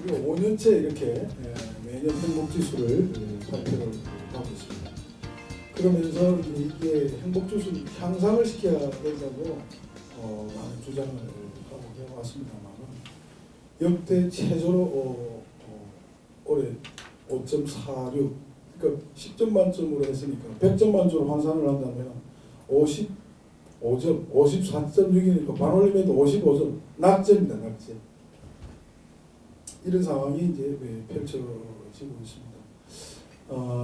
우리가 5년째 이렇게 매년 행복지수를 발표를 하고 있습니다. 그러면서 이게 행복지수 향상을 시켜야 된다고 많은 주장을 하고 해왔습니다만 역대 최저로 올해 5.46 그러니까 10점 만점으로 했으니까 100점 만점으로 환산을 한다면 55점, 54.6이니까 반올림에도 55점 낙점입니다. 낙점. 이런 상황이 이제 펼쳐지고 있습니다.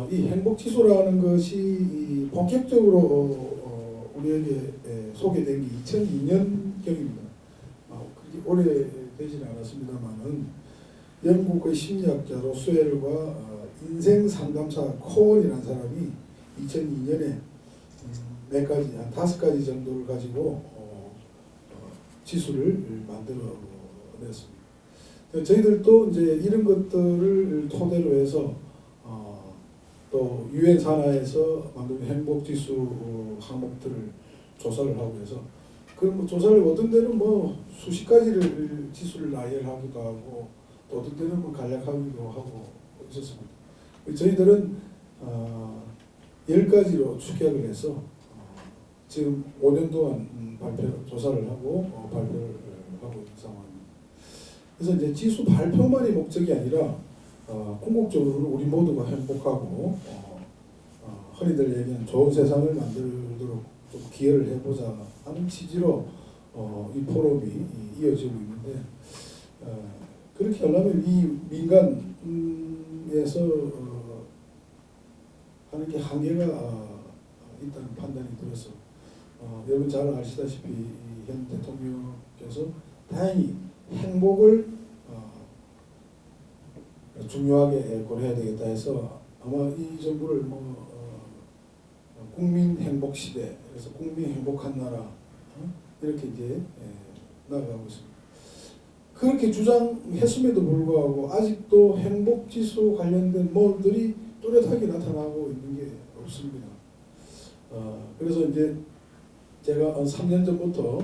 이 행복지수라는 것이 본격적으로 우리에게 소개된 게 2002년경입니다. 그렇게 오래되지는 않았습니다만은 영국의 심리학자 로스웰과 인생상담사 코언이라는 사람이 2002년에 몇 가지, 한 5가지 정도를 가지고 지수를 만들어냈습니다. 저희들도 이제 이런 것들을 토대로 해서 또 유엔 산하에서 만든 행복지수 항목들을 조사를 하고 해서 그런 뭐 조사를 어떤 데는 뭐 수십 가지를 지수를 나열하기도 하고 또 어떤 데는 뭐 간략하기도 하고 있었습니다. 저희들은 10가지로 축약을 해서 지금 5년 동안 조사를 하고 발표를 하고 있는 상황입니다. 그래서 이제 지수 발표만이 목적이 아니라 궁극적으로 우리 모두가 행복하고 흔히들 얘기하는 좋은 세상을 만들도록 좀 기여를 해보자 하는 취지로 이 포럼이 이어지고 있는데 그렇게 하려면 이 민간에서 하는 게 한계가 있다는 판단이 들어서 여러분 잘 아시다시피 현 대통령께서 다행히 행복을 중요하게 고려해야 되겠다 해서 아마 이 정부를 국민 행복 시대, 그래서 국민 행복한 나라 이렇게 이제 나아가고 있습니다. 그렇게 주장했음에도 불구하고 아직도 행복 지수 관련된 뭐들이 뚜렷하게 나타나고 있는 게 없습니다. 그래서 이제 제가 3년 전부터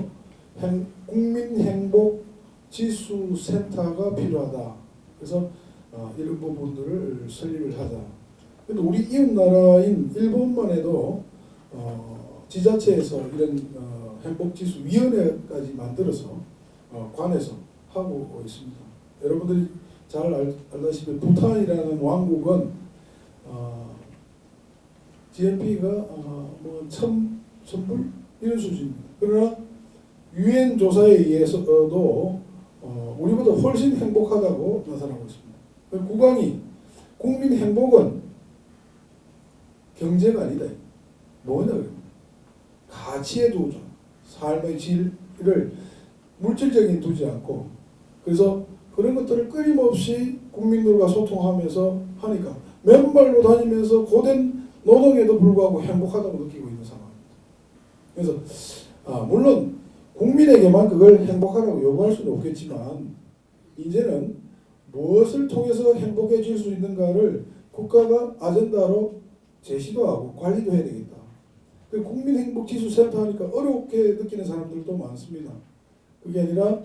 국민 행복 지수 센터가 필요하다. 그래서 이런 부분들을 설립을 하자. 근데 우리 이웃 나라인 일본만 해도 지자체에서 이런 행복지수 위원회까지 만들어서 관해서 하고 있습니다. 여러분들이 잘 알다시피 부탄이라는 왕국은 GNP가 뭐 1000불 이런 수준입니다. 그러나 유엔 조사에 의해서도 우리보다 훨씬 행복하다고 나타나고 있습니다. 국왕이 국민 행복은 경제가 아니다. 뭐냐 그러면 가치에 두자. 삶의 질을 물질적인 두지 않고 그래서 그런 것들을 끊임없이 국민들과 소통하면서 하니까 맨발로 다니면서 고된 노동에도 불구하고 행복하다고 느끼고 있는 상황입니다. 그래서 물론 국민에게만 그걸 행복하라고 요구할 수는 없겠지만 이제는 무엇을 통해서 행복해질 수 있는가를 국가가 아젠다로 제시도 하고 관리도 해야 되겠다. 국민행복지수센터 하니까 어렵게 느끼는 사람들도 많습니다. 그게 아니라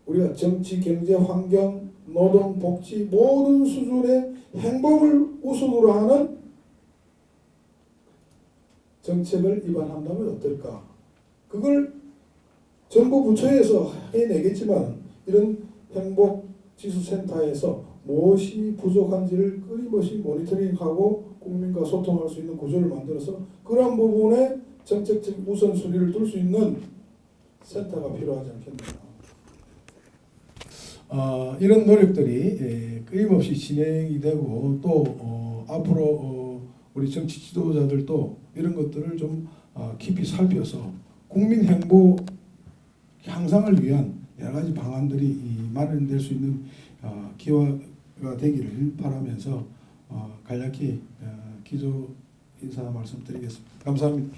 우리가 정치, 경제, 환경, 노동, 복지 모든 수준의 행복을 우선으로 하는 정책을 입안한다면 어떨까? 그걸 정부 부처에서 해내겠지만 이런 행복지수센터에서 무엇이 부족한지를 끊임없이 모니터링하고 국민과 소통할 수 있는 구조를 만들어서 그런 부분에 정책적 우선순위를 둘 수 있는 센터가 필요하지 않겠나. 이런 노력들이 끊임없이 진행이 되고 또 앞으로 우리 정치 지도자들도 이런 것들을 좀 깊이 살펴서 국민 행복 향상을 위한 여러 가지 방안들이 마련될 수 있는 기회가 되기를 바라면서 간략히 기조 인사 말씀드리겠습니다. 감사합니다.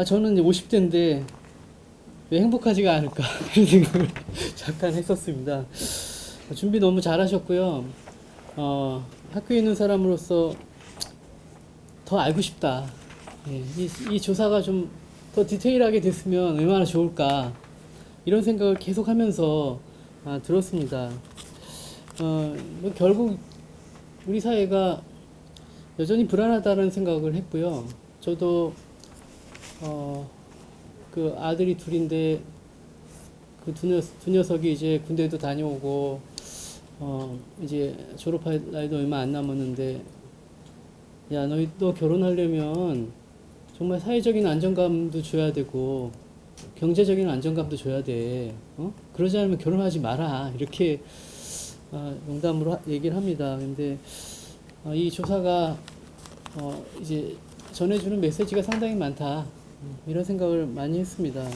저는 이제 50대인데 왜 행복하지가 않을까 그런 생각을 잠깐 했었습니다. 준비 너무 잘하셨고요. 학교에 있는 사람으로서 더 알고 싶다. 이 조사가 좀 더 디테일하게 됐으면 얼마나 좋을까 이런 생각을 계속 하면서 들었습니다. 뭐 결국 우리 사회가 여전히 불안하다는 생각을 했고요. 저도 그 아들이 둘인데 그 두 녀석이 이제 군대도 다녀오고 이제 졸업할 나이도 얼마 안 남았는데, 야, 너 결혼하려면 정말 사회적인 안정감도 줘야 되고 경제적인 안정감도 줘야 돼. 그러지 않으면 결혼하지 마라. 이렇게 농담으로 얘기를 합니다. 근데 이 조사가 이제 전해주는 메시지가 상당히 많다. 이런 생각을 많이 했습니다.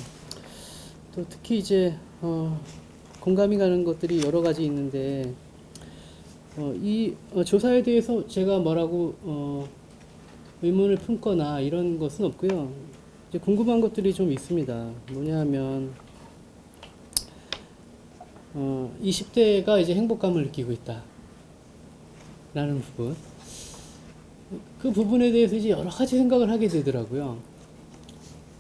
또 특히 이제 공감이 가는 것들이 여러 가지 있는데, 이 조사에 대해서 제가 뭐라고 의문을 품거나 이런 것은 없고요. 이제 궁금한 것들이 좀 있습니다. 뭐냐 하면 20대가 이제 행복감을 느끼고 있다 라는 부분, 그 부분에 대해서 이제 여러 가지 생각을 하게 되더라고요.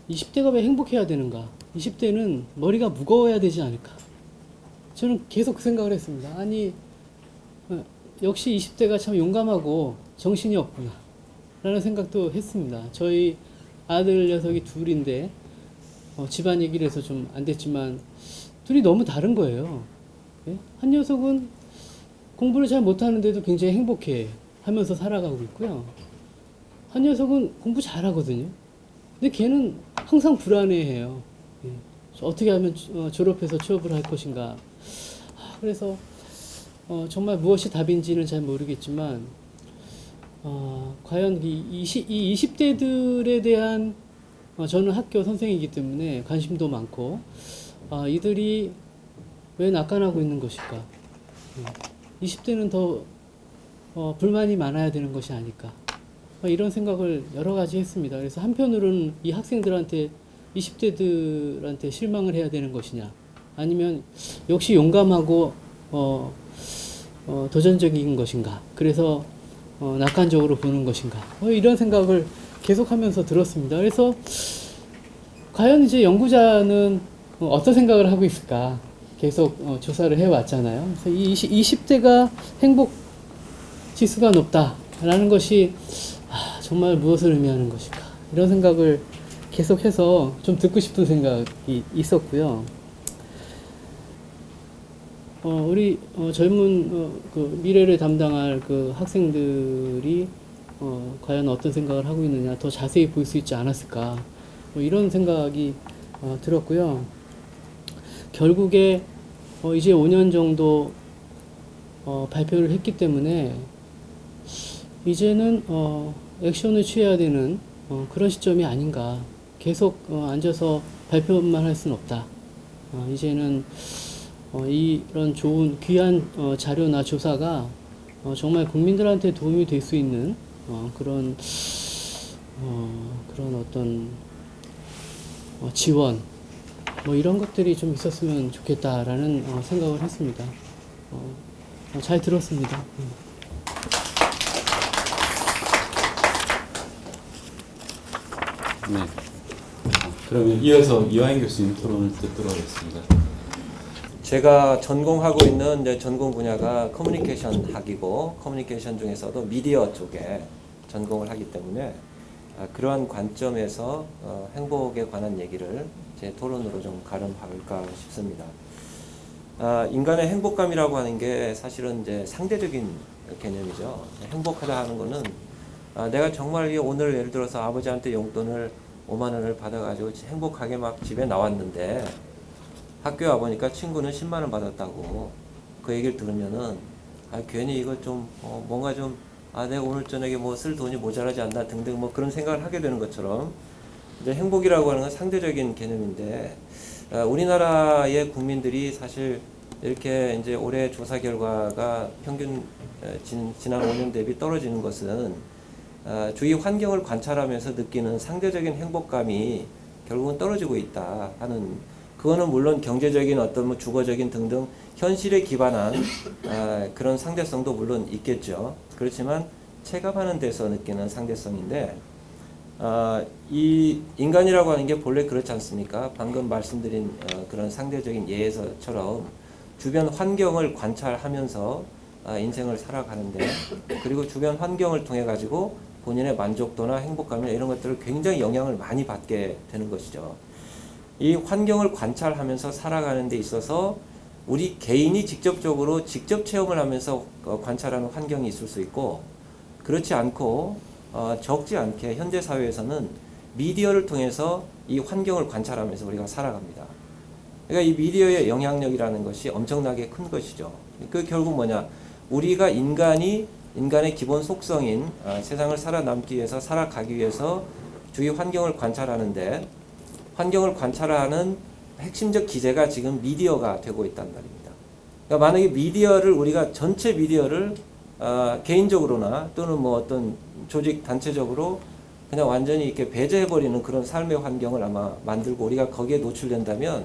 20대가 왜 행복해야 되는가? 20대는 머리가 무거워야 되지 않을까? 저는 계속 그 생각을 했습니다. 아니, 역시 20대가 참 용감하고 정신이 없구나 라는 생각도 했습니다. 저희 아들 녀석이 둘인데 집안 얘기를 해서 좀 안 됐지만 둘이 너무 다른 거예요. 예? 한 녀석은 공부를 잘 못하는데도 굉장히 행복해 하면서 살아가고 있고요. 한 녀석은 공부 잘하거든요. 근데 걔는 항상 불안해해요. 예. 어떻게 하면 졸업해서 취업을 할 것인가. 그래서 정말 무엇이 답인지는 잘 모르겠지만 과연 이 20대들에 대한 저는 학교 선생이기 때문에 관심도 많고 이들이 왜 낙관하고 있는 것일까? 20대는 더 불만이 많아야 되는 것이 아닐까? 이런 생각을 여러 가지 했습니다. 그래서 한편으로는 이 학생들한테 20대들한테 실망을 해야 되는 것이냐, 아니면 역시 용감하고 도전적인 것인가, 그래서 낙관적으로 보는 것인가, 이런 생각을 계속하면서 들었습니다. 그래서 과연 이제 연구자는 어떤 생각을 하고 있을까 계속 조사를 해왔잖아요. 그래서 이 20대가 행복 지수가 높다라는 것이 정말 무엇을 의미하는 것일까, 이런 생각을 계속해서 좀 듣고 싶은 생각이 있었고요. 우리 젊은 그 미래를 담당할 그 학생들이 과연 어떤 생각을 하고 있느냐, 더 자세히 볼 수 있지 않았을까, 이런 생각이 들었고요. 결국에 이제 5년 정도 발표를 했기 때문에 이제는 액션을 취해야 되는 그런 시점이 아닌가. 계속 앉아서 발표만 할 수는 없다. 이제는 이런 좋은 귀한 자료나 조사가 정말 국민들한테 도움이 될 수 있는 그런 어떤 지원, 이런 것들이 좀 있었으면 좋겠다라는 생각을 했습니다. 잘 들었습니다. 네. 그러면 이어서 이화영 교수님 토론을 듣도록 하겠습니다. 제가 전공하고 있는 이제 전공 분야가 커뮤니케이션 학이고, 커뮤니케이션 중에서도 미디어 쪽에 전공을 하기 때문에 그러한 관점에서 행복에 관한 얘기를 제 토론으로 좀 가름할까 싶습니다. 인간의 행복감이라고 하는 게 사실은 이제 상대적인 개념이죠. 행복하다 하는 거는 내가 정말 오늘 예를 들어서 아버지한테 용돈을 5만 원을 받아가지고 행복하게 막 집에 나왔는데 학교에 와보니까 친구는 10만 원 받았다고 그 얘기를 들으면은 괜히 이거 좀 뭔가 좀 내가 오늘 저녁에 뭐 쓸 돈이 모자라지 않나 등등 뭐 그런 생각을 하게 되는 것처럼, 이제 행복이라고 하는 건 상대적인 개념인데 우리나라의 국민들이 사실 이렇게 이제 올해 조사 결과가 평균 지난 5년 대비 떨어지는 것은 주위 환경을 관찰하면서 느끼는 상대적인 행복감이 결국은 떨어지고 있다 하는, 그거는 물론 경제적인 어떤 뭐 주거적인 등등 현실에 기반한 그런 상대성도 물론 있겠죠. 그렇지만 체감하는 데서 느끼는 상대성인데 이 인간이라고 하는 게 본래 그렇지 않습니까? 방금 말씀드린 그런 상대적인 예에서처럼 주변 환경을 관찰하면서 인생을 살아가는데, 그리고 주변 환경을 통해 가지고 본인의 만족도나 행복감이나 이런 것들을 굉장히 영향을 많이 받게 되는 것이죠. 이 환경을 관찰하면서 살아가는 데 있어서 우리 개인이 직접적으로 직접 체험을 하면서 관찰하는 환경이 있을 수 있고, 그렇지 않고 적지 않게 현대 사회에서는 미디어를 통해서 이 환경을 관찰하면서 우리가 살아갑니다. 그러니까 이 미디어의 영향력이라는 것이 엄청나게 큰 것이죠. 그 결국 뭐냐? 우리가 인간의 기본 속성인 세상을 살아남기 위해서, 살아가기 위해서 주위 환경을 관찰하는데, 환경을 관찰하는 핵심적 기제가 지금 미디어가 되고 있단 말입니다. 그러니까 만약에 미디어를, 우리가 전체 미디어를 개인적으로나 또는 뭐 어떤 조직 단체적으로 그냥 완전히 이렇게 배제해버리는 그런 삶의 환경을 아마 만들고 우리가 거기에 노출된다면,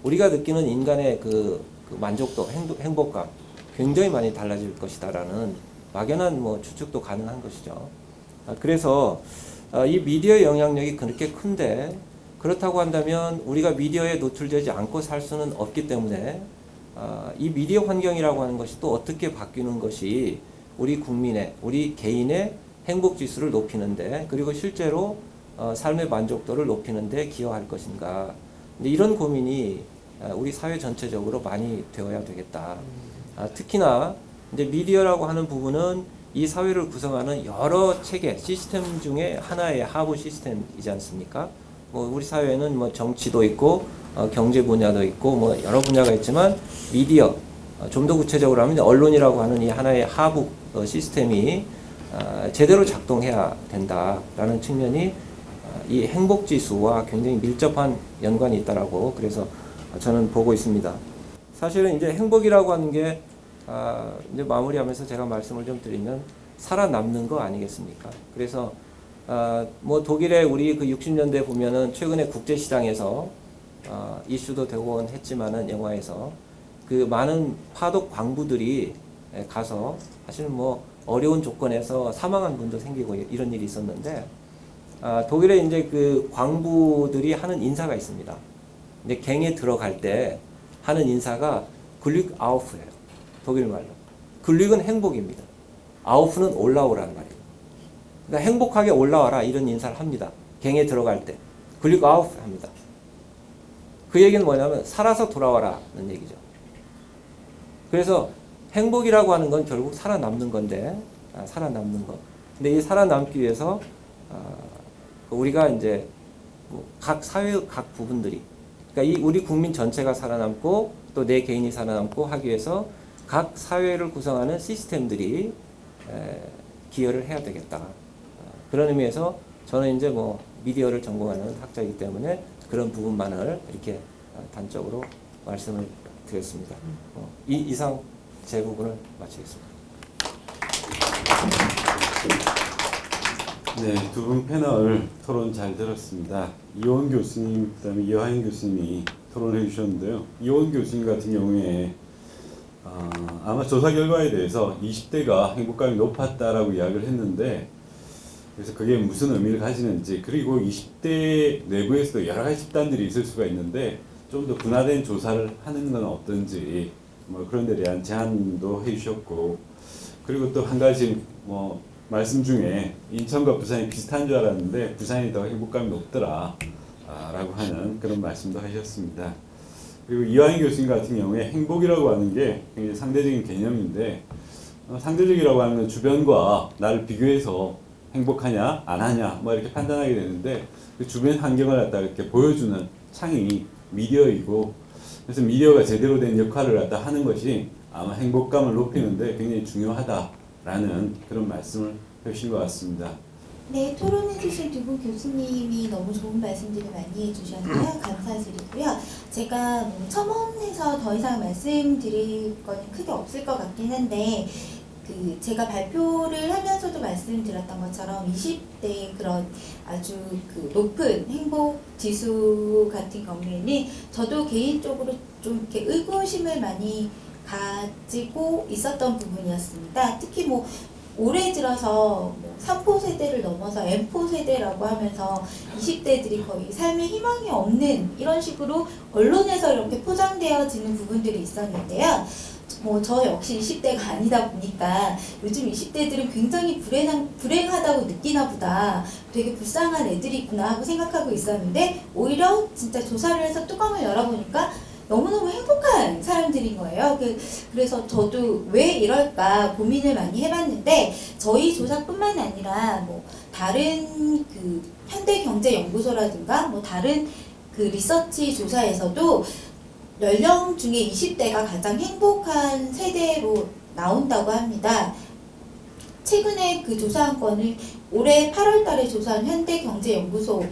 우리가 느끼는 인간의 그 만족도, 행복감 굉장히 많이 달라질 것이다라는 막연한 뭐 추측도 가능한 것이죠. 그래서 이 미디어의 영향력이 그렇게 큰데, 그렇다고 한다면 우리가 미디어에 노출되지 않고 살 수는 없기 때문에 이 미디어 환경이라고 하는 것이 또 어떻게 바뀌는 것이 우리 국민의, 우리 개인의 행복 지수를 높이는데, 그리고 실제로 삶의 만족도를 높이는데 기여할 것인가. 이런 고민이 우리 사회 전체적으로 많이 되어야 되겠다. 특히나 이제 미디어라고 하는 부분은 이 사회를 구성하는 여러 체계, 시스템 중에 하나의 하부 시스템이지 않습니까? 뭐 우리 사회에는 뭐 정치도 있고 경제 분야도 있고 뭐 여러 분야가 있지만, 미디어, 좀 더 구체적으로 하면 언론이라고 하는 이 하나의 하부 시스템이 제대로 작동해야 된다라는 측면이 이 행복 지수와 굉장히 밀접한 연관이 있다라고 그래서 저는 보고 있습니다. 사실은 이제 행복이라고 하는 게 이제 마무리하면서 제가 말씀을 좀 드리면 살아남는 거 아니겠습니까? 그래서 뭐 독일의 우리 그 60년대 보면은 최근에 국제 시장에서 이슈도 되고 했지만은 영화에서 그 많은 파독 광부들이 가서 사실은 뭐 어려운 조건에서 사망한 분도 생기고 이런 일이 있었는데, 독일에 이제 그 광부들이 하는 인사가 있습니다. 근데 갱에 들어갈 때 하는 인사가 글릭 아우프예요. 독일 말로. 글릭은 행복입니다. 아우프는 올라오라는 말이에요. 그러니까 행복하게 올라와라 이런 인사를 합니다. 갱에 들어갈 때. 글릭 아우프 합니다. 그 얘기는 뭐냐면 살아서 돌아와라는 얘기죠. 그래서 행복이라고 하는 건 결국 살아남는 건데, 살아남는 것. 근데 이 살아남기 위해서 우리가 이제 각 사회 각 부분들이, 그러니까 이 우리 국민 전체가 살아남고 또 내 개인이 살아남고 하기 위해서 각 사회를 구성하는 시스템들이 기여를 해야 되겠다. 그런 의미에서 저는 이제 뭐 미디어를 전공하는 학자이기 때문에 그런 부분만을 이렇게 단적으로 말씀을 드렸습니다. 이상 제 부분을 마치겠습니다. 네, 두 분 패널 토론 잘 들었습니다. 이원 교수님, 그다음에 이화영 교수님이 토론해 주셨는데요. 이원 교수님 같은 경우에 아마 조사 결과에 대해서 20대가 행복감이 높았다라고 이야기를 했는데, 그래서 그게 무슨 의미를 가지는지, 그리고 20대 내부에서도 여러 가지 집단들이 있을 수가 있는데 좀 더 분화된 조사를 하는 건 어떤지 뭐 그런 데 대한 제안도 해주셨고, 그리고 또 한 가지 뭐 말씀 중에 인천과 부산이 비슷한 줄 알았는데 부산이 더 행복감이 높더라 라고 하는 그런 말씀도 하셨습니다. 그리고 이화영 교수님 같은 경우에 행복이라고 하는 게 굉장히 상대적인 개념인데, 상대적이라고 하는 건 주변과 나를 비교해서 행복하냐 안 하냐 뭐 이렇게 판단하게 되는데, 그 주변 환경을 갖다 이렇게 보여주는 창이 미디어이고, 그래서 미디어가 제대로 된 역할을 갖다 하는 것이 아마 행복감을 높이는데 굉장히 중요하다라는 그런 말씀을 해주신 것 같습니다. 네, 토론해주신 두 분 교수님이 너무 좋은 말씀들을 많이 해주셨고요. 감사드리고요. 제가 뭐 첨언해서 더 이상 말씀드릴 건 크게 없을 것 같긴 한데, 제가 발표를 하면서도 말씀드렸던 것처럼 20대의 그런 아주 높은 행복 지수 같은 경우에는 저도 개인적으로 좀 이렇게 의구심을 많이 가지고 있었던 부분이었습니다. 특히 뭐 올해 들어서 뭐 3포 세대를 넘어서 M포 세대라고 하면서 20대들이 거의 삶의 희망이 없는 이런 식으로 언론에서 이렇게 포장되어지는 부분들이 있었는데요. 뭐 저 역시 20대가 아니다 보니까 요즘 20대들은 굉장히 불행하다고 느끼나 보다, 되게 불쌍한 애들이 있구나 하고 생각하고 있었는데, 오히려 진짜 조사를 해서 뚜껑을 열어보니까 너무너무 행복한 사람들인 거예요. 그래서 저도 왜 이럴까 고민을 많이 해봤는데, 저희 조사뿐만 아니라 뭐 다른 그 현대경제연구소라든가 뭐 다른 그 리서치 조사에서도 연령 중에 20대가 가장 행복한 세대로 나온다고 합니다. 최근에 그 조사한 건을 올해 8월 달에 조사한 현대경제연구소의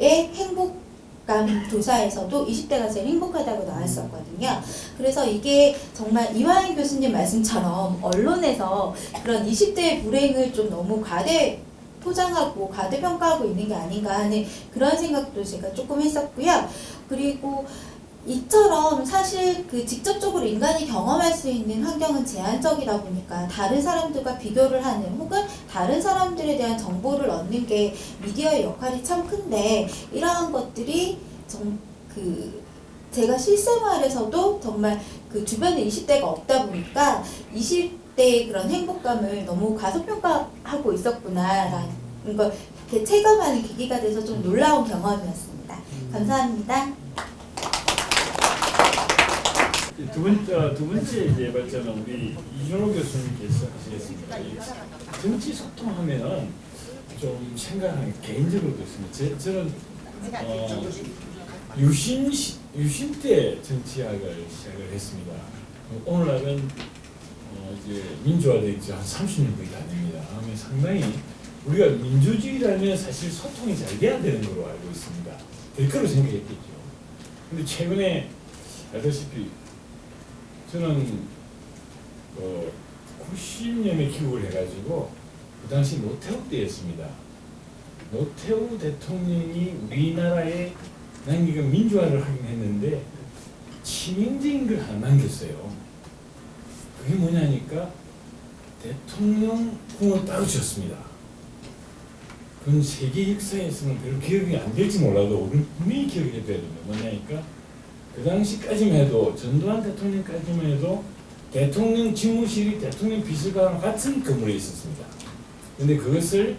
행복감 조사에서도 20대가 제일 행복하다고 나왔었거든요. 그래서 이게 정말 이화영 교수님 말씀처럼 언론에서 그런 20대의 불행을 좀 너무 포장하고 과대평가하고 있는 게 아닌가 하는 그런 생각도 제가 조금 했었고요. 그리고 이처럼 사실 그 직접적으로 인간이 경험할 수 있는 환경은 제한적이다 보니까 다른 사람들과 비교를 하는, 혹은 다른 사람들에 대한 정보를 얻는 게 미디어의 역할이 참 큰데, 이러한 것들이 제가 실생활에서도 정말 그 주변에 20대가 없다 보니까 20대의 그런 행복감을 너무 과소평가하고 있었구나라는 걸 이렇게 체감하는 계기가 돼서 좀 놀라운 경험이었습니다. 감사합니다. 두 번째 이제 발전은 우리 이준호 교수님께서 하시겠습니다. 정치 소통하면 좀 생각하는 게 개인적으로도 있습니다. 저는 유신 때 정치학을 시작을 했습니다. 오늘날은 이제 민주화되어 있지 한 30년 거의 다 됩니다. 그러면 상당히 우리가 민주주의라면 사실 소통이 잘 돼야 되는 걸로 알고 있습니다. 될 거로 생각했겠죠. 근데 최근에 알다시피 저는 90년에 귀국을 해가지고 그 당시 노태우 때였습니다. 노태우 대통령이 우리나라에 남기가 민주화를 하긴 했는데 치명적인 걸 하나 남겼어요. 그게 뭐냐니까 대통령궁을 따로 지었습니다. 그건 세계 역사에서는 별로 기억이 안 될지 몰라도 우리는 분명히 기억을 해둬야 됩니다. 뭐냐니까 그 당시까지만 해도, 전두환 대통령까지만 해도 대통령 집무실이 대통령 비서관과 같은 건물에 있었습니다. 근데 그것을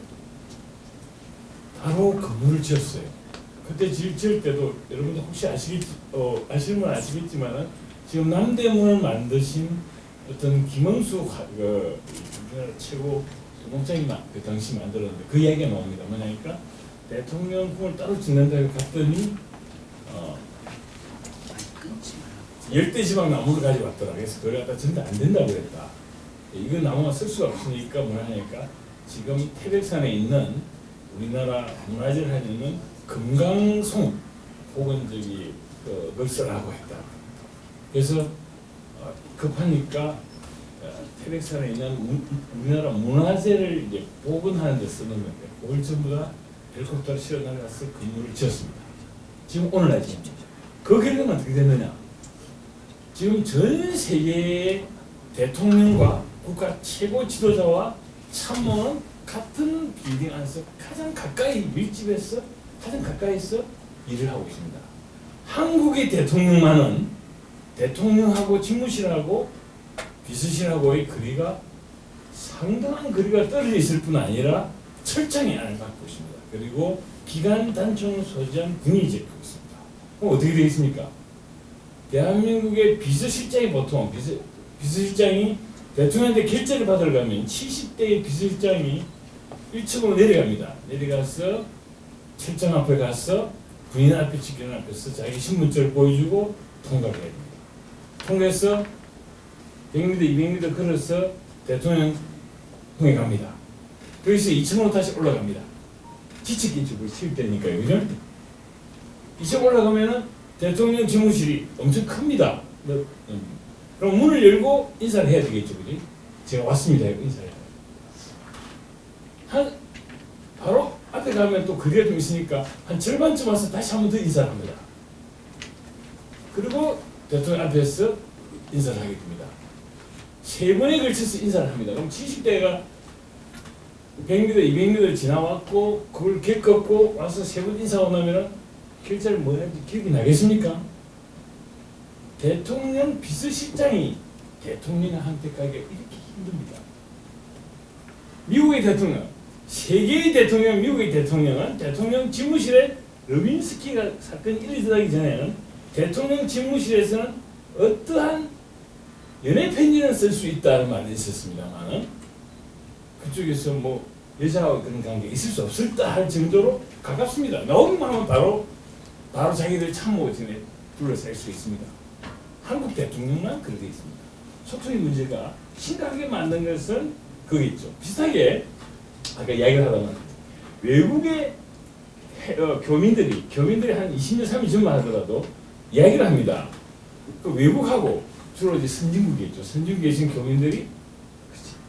따로 건물을 지었어요. 그때 지을 때도 여러분들 혹시 아시는 분 아시겠지만은 지금 남대문을 만드신 어떤 김영수 우리나라 최고 농장이 그 당시 만들었는데 그 이야기가 나옵니다. 뭐냐니까 대통령궁을 따로 짓는다고 갔더니 열대지방 나무를 가져왔더라. 그래서 그걸 갖다 전부 안 된다고 그랬다. 이거 나무가 쓸 수가 없으니까 뭐 하니까 지금 태백산에 있는 우리나라 문화재를 하는 금강송 혹은 그걸 쓰라고 했다. 그래서 급하니까 태백산에 있는 우리나라 문화재를 이제 복원하는 데 쓰는 건데 그걸 전부 다 헬리콥터로 실어 나가서 건물을 지었습니다. 지금 오늘날 지금 그 결과는 어떻게 됐느냐? 지금 전 세계의 대통령과 국가 최고 지도자와 참모는 같은 빌딩 안에서 가장 가까이 밀집해서 가장 가까이서 일을 하고 있습니다. 한국의 대통령만은 대통령하고 집무실하고 비서실하고의 거리가 상당한 거리가 떨어져 있을 뿐 아니라 철장의 안을 갖고 있습니다. 그리고 기관 단총을 소지한 군인이 지키고 있습니다. 그럼 어떻게 되어 있습니까? 대한민국의 비서실장이 보통 비서실장이 대통령한테 결재를 받으러 가면 70대의 비서실장이 1층으로 내려갑니다. 내려가서 철장 앞에 가서 군인 앞에 지키는 앞에서 자기 신분증을 보여주고 통과를 해야 됩니다. 통과해서 100m, 200m 걸어서 대통령궁에 갑니다. 거기서 2층으로 다시 올라갑니다. 지치겠죠. 그 70대니까요. 그죠? 2층 올라가면은 대통령 집무실이 엄청 큽니다. 그럼 문을 열고 인사를 해야 되겠죠. 그지? 제가 왔습니다. 인사를 해요. 바로 앞에 가면 또 거리가 좀 있으니까 한 절반쯤 와서 다시 한 번 더 인사를 합니다. 그리고 대통령 앞에서 인사를 하게 됩니다. 3번에 걸쳐서 인사를 합니다. 그럼 70대가 100m, 200m 지나왔고 그걸 겪었고 와서 세 번 인사하고 나면은 결제를 뭐 했는지 기억이 나겠습니까? 대통령 비서실장이 대통령한테 가기가 이렇게 힘듭니다. 미국의 대통령, 세계의 대통령, 미국의 대통령은 대통령 집무실에 러빈스키가 사건이 일어나기 전에는 대통령 집무실에서는 어떠한 연애 편지는 쓸 수 있다는 말이 있었습니다만은 그쪽에서 뭐 여자와 그런 관계가 있을 수 없을까 할 정도로 가깝습니다. 나오기만 하면 바로 자기들 참모진에 둘러쌀 수 있습니다. 한국 대통령만 그렇게 있습니다. 소통의 문제가 심각하게 만든 것은 그거겠죠. 비슷하게 아까 이야기를 하다만 외국의 교민들이 한 20년, 30년 전만 하더라도 이야기를 합니다. 그 외국하고 주로 이제 선진국이겠죠. 선진국에 계신 교민들이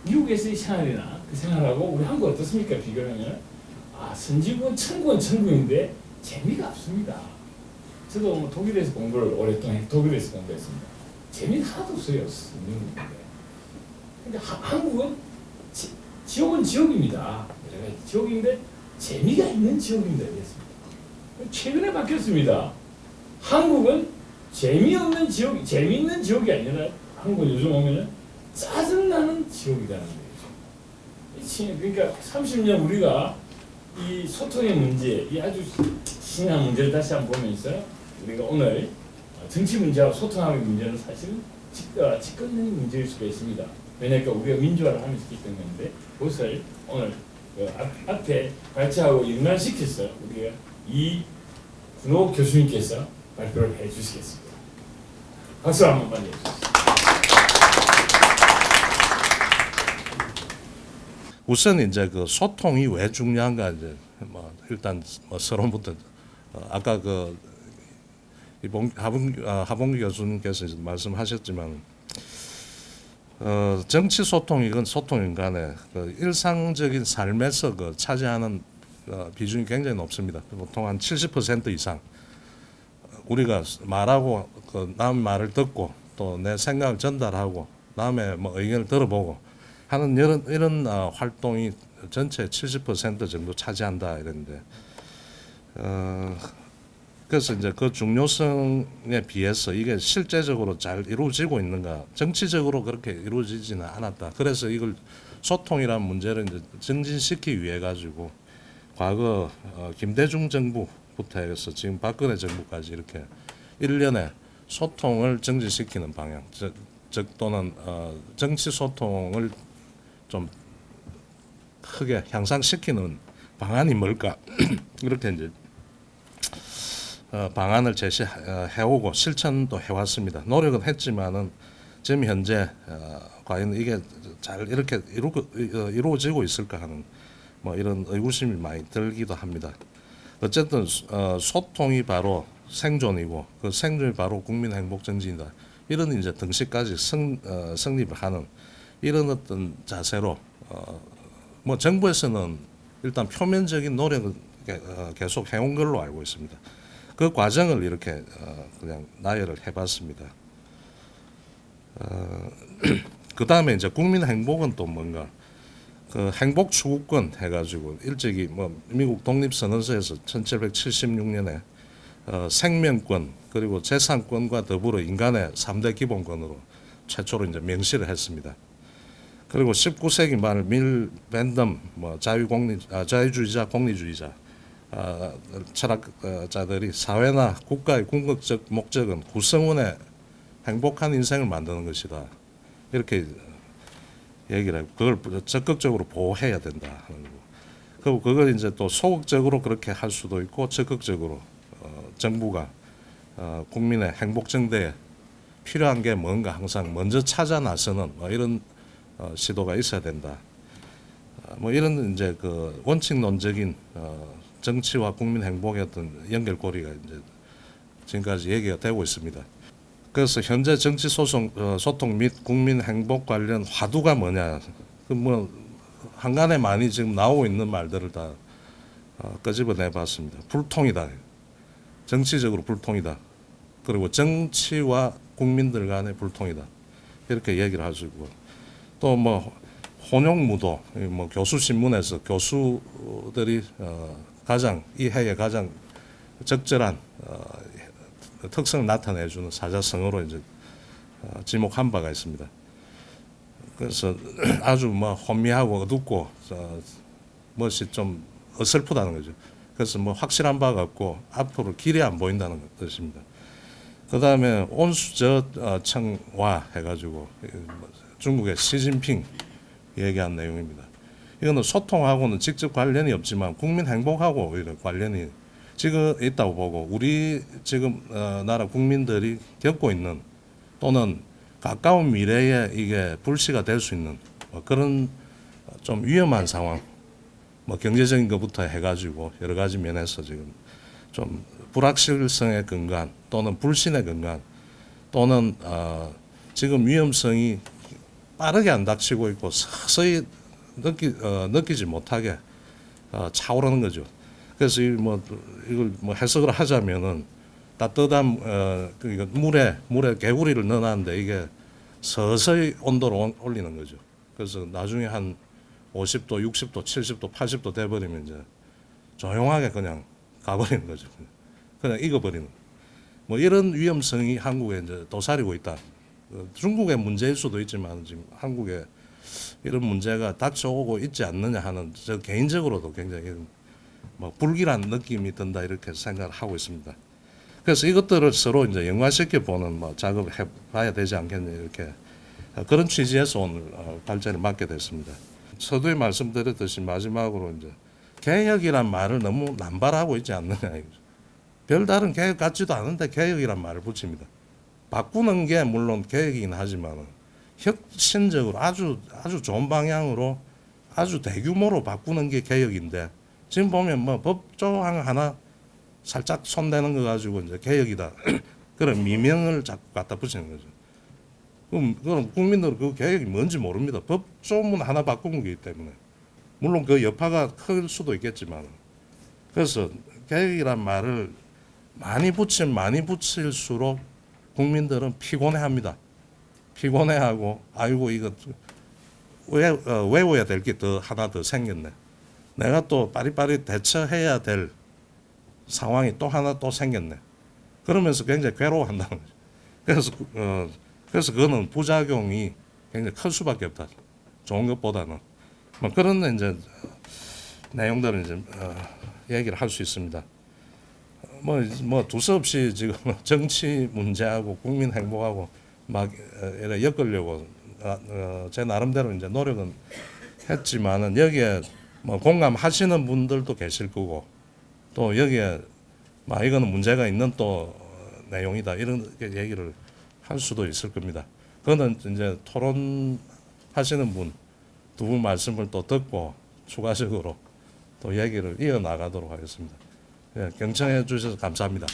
미국에서의 생활이나 그 생활하고 우리 한국 어떻습니까? 비교하면 선진국은 천국인데 재미가 없습니다. 저도 뭐 독일에서 공부를 오랫동안 독일에서 공부했습니다. 재미가 하나도 없어요. 선진국인데. 근데 한국은 지옥은 지옥입니다. 지옥인데 재미가 있는 지옥입니다. 그랬습니다. 최근에 바뀌었습니다. 한국은 재미없는 지옥, 재미있는 지옥이 아니라 한국은 요즘 오면은 짜증나는 지옥이라는 거죠. 그러니까 30년 우리가 이 소통의 문제, 이 아주 심한 문제를 다시 한번 보면서 우리가 오늘 정치 문제와 소통하는 문제는 사실은 직권적인 문제일 수가 있습니다. 왜냐하면 우리가 민주화를 하면서 있기 때문인데 그것을 오늘 앞에 발제하고 연관시켜서 우리가 이군호 교수님께서 발표를 해주시겠습니다. 박수 한번 많이 해주세요. 우선 이제 그 소통이 왜 중요한가 이제 뭐 일단 뭐 서론부터 아까 그 하봉기 교수님께서 이제 말씀하셨지만 정치 소통이건 소통인 간에 그 일상적인 삶에서 그 차지하는 비중이 굉장히 높습니다. 보통 한 70% 이상 우리가 말하고 그 남 말을 듣고 또 내 생각을 전달하고 남의 뭐 의견을 들어보고 하는 이런 활동이 전체 70% 정도 차지한다 이랬는데 그래서 이제 그 중요성에 비해서 이게 실제적으로 잘 이루어지고 있는가? 정치적으로 그렇게 이루어지지는 않았다. 그래서 이걸 소통이라는 문제를 이제 정진시키기 위해 가지고 과거 김대중 정부부터 해서 지금 박근혜 정부까지 이렇게 1년에 소통을 정진시키는 방향, 즉 또는 정치 소통을 좀 크게 향상시키는 방안이 뭘까? 이렇게 이제 방안을 제시해오고 실천도 해왔습니다. 노력은 했지만은 지금 현재 과연 이게 잘 이렇게 이루어지고 있을까 하는 뭐 이런 의구심이 많이 들기도 합니다. 어쨌든 소통이 바로 생존이고 그 생존이 바로 국민 행복 정진이다. 이런 이제 등식까지 성립을 하는 이런 어떤 자세로 뭐 정부에서는 일단 표면적인 노력을 계속 해온 걸로 알고 있습니다. 그 과정을 이렇게 그냥 나열을 해봤습니다. 그 다음에 이제 국민 행복은 또 뭔가 그 행복 추구권 해가지고 일찍이 뭐 미국 독립선언서에서 1776년에 생명권 그리고 재산권과 더불어 인간의 3대 기본권으로 최초로 이제 명시를 했습니다. 그리고 19세기 말 밀 밴덤 뭐 자유주의자 공리주의자 철학자들이 사회나 국가의 궁극적 목적은 구성원의 행복한 인생을 만드는 것이다. 이렇게 얘기를 하고 그걸 적극적으로 보호해야 된다. 그리고 그걸 이제 또 소극적으로 그렇게 할 수도 있고 적극적으로 정부가 국민의 행복 증대에 필요한 게 뭔가 항상 먼저 찾아 나서는 뭐 이런 시도가 있어야 된다. 뭐 이런 이제 그 원칙론적인 정치와 국민 행복의 어떤 연결고리가 이제 지금까지 얘기가 되고 있습니다. 그래서 현재 정치 소통 및 국민 행복 관련 화두가 뭐냐? 그 뭐 한간에 많이 지금 나오고 있는 말들을 다 끄집어내봤습니다. 불통이다. 정치적으로 불통이다. 그리고 정치와 국민들 간의 불통이다. 이렇게 얘기를 하시고 또 뭐 혼용무도 뭐 교수 신문에서 교수들이 가장 이 해에 가장 적절한 특성을 나타내주는 사자성어로 이제 지목한 바가 있습니다. 그래서 아주 뭐 혼미하고 어둡고 멋이 좀 어설프다는 거죠. 그래서 뭐 확실한 바가 없고 앞으로 길이 안 보인다는 뜻입니다. 그 다음에 온수저청와 해가지고 중국의 시진핑 얘기한 내용입니다. 이거는 소통하고는 직접 관련이 없지만 국민 행복하고 오히려 관련이 지금 있다고 보고 우리 지금 나라 국민들이 겪고 있는 또는 가까운 미래에 이게 불씨가 될 수 있는 뭐 그런 좀 위험한 상황, 뭐 경제적인 것부터 해가지고 여러 가지 면에서 지금 좀 불확실성의 근간 또는 불신의 근간 또는 지금 위험성이 빠르게 안 닥치고 있고 서서히 느끼지 못하게 차오르는 거죠. 그래서 이걸 뭐 해석을 하자면은 따뜻한 그러니까 물에 개구리를 넣어놨는데 이게 서서히 온도를 올리는 거죠. 그래서 나중에 한 50도, 60도, 70도, 80도 돼버리면 이제 조용하게 그냥 가버리는 거죠. 그냥 익어버리는. 뭐 이런 위험성이 한국에 이제 도사리고 있다. 중국의 문제일 수도 있지만 지금 한국에 이런 문제가 닥쳐오고 있지 않느냐 하는 저 개인적으로도 굉장히 뭐 불길한 느낌이 든다 이렇게 생각을 하고 있습니다. 그래서 이것들을 서로 이제 연관시켜 보는 뭐 작업을 해봐야 되지 않겠냐 이렇게 그런 취지에서 오늘 발제를 맡게 됐습니다. 서두에 말씀드렸듯이 마지막으로 이제 개혁이란 말을 너무 남발하고 있지 않느냐 이거죠. 별다른 개혁 같지도 않은데 개혁이란 말을 붙입니다. 바꾸는 게 물론 개혁이긴 하지만 혁신적으로 아주 좋은 방향으로 아주 대규모로 바꾸는 게 개혁인데 지금 보면 뭐 법조항 하나 살짝 손대는 거 가지고 이제 개혁이다 그런 미명을 자꾸 갖다 붙이는 거죠. 그럼 국민들은 그 개혁이 뭔지 모릅니다. 법조문 하나 바꾼 거기 때문에 물론 그 여파가 클 수도 있겠지만 그래서 개혁이란 말을 많이 붙일수록 국민들은 피곤해합니다. 피곤해하고 아이고 이거 외워야 될 게 하나 더 생겼네. 내가 또 빠릿빠릿 대처해야 될 상황이 또 하나 또 생겼네. 그러면서 굉장히 괴로워한다는 거죠. 그래서 그거는 부작용이 굉장히 클 수밖에 없다. 좋은 것보다는 뭐 그런 이제 내용들을 이제 얘기를 할 수 있습니다. 뭐 두서없이 지금 정치 문제하고 국민 행복하고 막 엮으려고 제 나름대로 이제 노력은 했지만은 여기에 뭐 공감하시는 분들도 계실 거고 또 여기에 막 이거는 문제가 있는 또 내용이다 이런 얘기를 할 수도 있을 겁니다. 그거는 이제 토론하시는 분 두 분 말씀을 또 듣고 추가적으로 또 얘기를 이어 나가도록 하겠습니다. 예, 경청해 주셔서 감사합니다.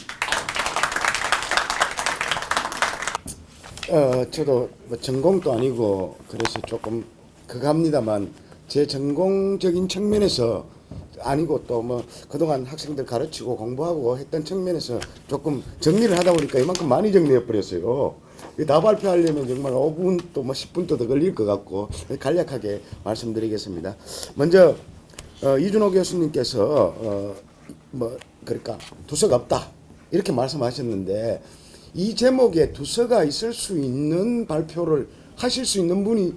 저도 뭐 전공도 아니고 그래서 조금 그갑니다만 제 전공적인 측면에서 아니고 또 뭐 그동안 학생들 가르치고 공부하고 했던 측면에서 조금 정리를 하다 보니까 이만큼 많이 정리해 버렸어요. 다 발표하려면 정말 5분 또 뭐 10분도 더 걸릴 것 같고 간략하게 말씀드리겠습니다. 먼저 이준호 교수님께서 뭐 그러니까 두서가 없다 이렇게 말씀하셨는데 이 제목에 두서가 있을 수 있는 발표를 하실 수 있는 분이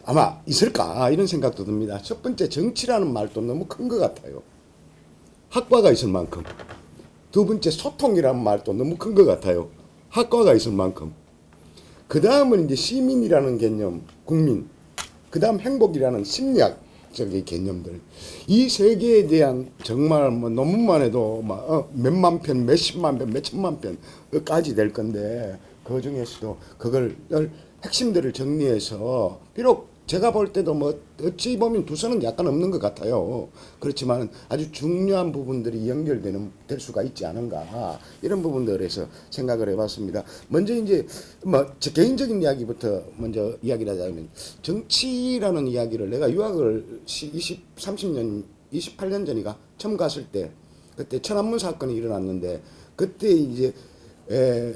아마 있을까 이런 생각도 듭니다. 첫 번째 정치라는 말도 너무 큰 것 같아요. 학과가 있을 만큼. 두 번째 소통이라는 말도 너무 큰 것 같아요. 학과가 있을 만큼. 그 다음은 이제 시민이라는 개념, 국민. 그 다음 행복이라는 심리학적인 개념들. 이 세 개에 대한 정말 뭐 논문만 해도 막 몇만 편, 몇십만 편, 몇천만 편까지 될 건데 그 중에서도 그걸 핵심들을 정리해서 비록 제가 볼 때도 뭐 어찌 보면 두서는 약간 없는 것 같아요. 그렇지만 아주 중요한 부분들이 될 수가 있지 않은가 이런 부분들에서 생각을 해봤습니다. 먼저 이제 뭐 제 개인적인 이야기부터 먼저 이야기를 하자면 정치라는 이야기를 내가 유학을 28년 전이가 처음 갔을 때 그때 천안문 사건이 일어났는데 그때 이제